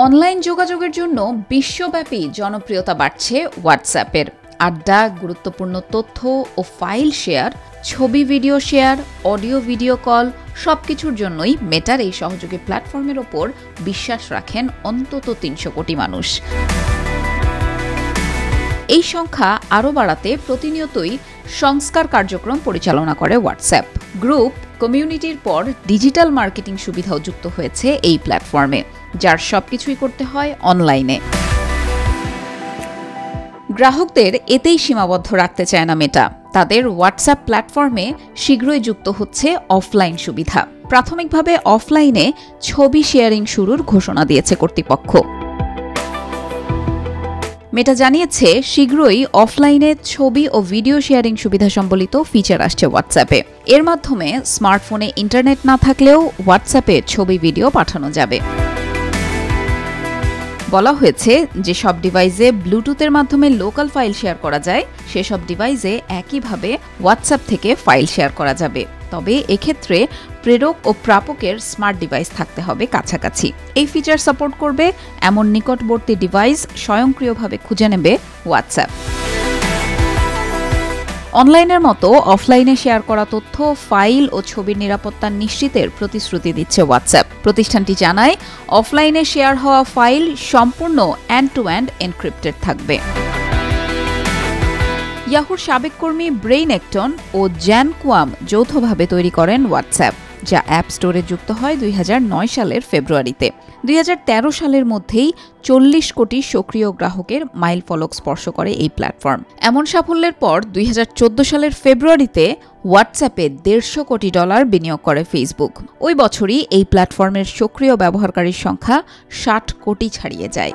Online যোগাযোগের জন্য বিশ্বব্যাপী জনপ্রিয়তা বাড়ছে হোয়াটসঅ্যাপের। আড্ডা, গুরুত্বপূর্ণ তথ্য ও ফাইল শেয়ার, ছবি video share, audio video call সবকিছুর জন্যই মেটার এই সহযোগী প্ল্যাটফর্মের ওপর বিশ্বাস রাখেন অন্তত ৩০০ কোটি মানুষ। এই সংখ্যা আরও বাড়াতে প্রতিনিয়তই সংস্কার কার্যক্রম পরিচালনা করে হোয়াটসঅ্যাপ। গ্রুপ, কমিউনিটির পর ডিজিটাল মার্কেটিং সুবিধাও যুক্ত হয়েছে এই প্ল্যাটফর্মে, যার সবকিছুই করতে হয় অনলাইনে। গ্রাহকদের এতেই সীমাবদ্ধ রাখতে চায় না মেটা। তাদের হোয়াটসঅ্যাপ প্ল্যাটফর্মে শীঘ্রই যুক্ত হচ্ছে অফলাইন সুবিধা। প্রাথমিকভাবে অফলাইনে ছবি শেয়ারিং শুরুর ঘোষণা দিয়েছে কর্তৃপক্ষ। মেটা জানিয়েছে শীঘ্রই অফলাইনে ছবি ও ভিডিও শেয়ারিং সুবিধা সম্বলিত ফিচার আসছে হোয়াটসঅ্যাপে। এর মাধ্যমে স্মার্টফোনে ইন্টারনেট না থাকলেও হোয়াটসঅ্যাপে ছবি ভিডিও পাঠানো যাবে। বলা হয়েছে যে সব ডিভাইসে ব্লুটুথের মাধ্যমে লোকাল ফাইল শেয়ার করা যায়, সেসব ডিভাইসে একইভাবে হোয়াটসঅ্যাপ থেকে ফাইল শেয়ার করা যাবে। তবে এক্ষেত্রে প্রেরক ও প্রাপকের স্মার্ট ডিভাইস থাকতে হবে কাছাকাছি। এই ফিচার সাপোর্ট করবে এমন নিকটবর্তী ডিভাইস স্বয়ংক্রিয়ভাবে খুঁজে নেবে হোয়াটসঅ্যাপ। অনলাইনের মতো অফলাইনে শেয়ার করা তথ্য, ফাইল ও ছবির নিরাপত্তা নিশ্চিতের প্রতিশ্রুতি দিচ্ছে হোয়াটসঅ্যাপ। প্রতিষ্ঠানটি জানায়, অফলাইনে শেয়ার হওয়া ফাইল সম্পূর্ণ এন্ড টু এন্ড এনক্রিপ্টেড থাকবে। ইয়াহুর সাবেক কর্মী ব্রেইন একটন ও জ্যান কুয়াম যৌথভাবে তৈরি করেন হোয়াটসঅ্যাপ, যা অ্যাপ স্টোরে যুক্ত হয় ২০০৯ সালের ফেব্রুয়ারিতে। ২০১৩ সালের মধ্যেই ৪০ কোটি সক্রিয় গ্রাহকের মাইলফলক স্পর্শ করে এই প্ল্যাটফর্ম। এমন সাফল্যের পর ২০১৪ সালের ফেব্রুয়ারিতে হোয়াটসঅ্যাপে $১৫০ কোটি বিনিয়োগ করে ফেসবুক। ওই বছরই এই প্ল্যাটফর্মের সক্রিয় ব্যবহারকারীর সংখ্যা ৬০ কোটি ছাড়িয়ে যায়।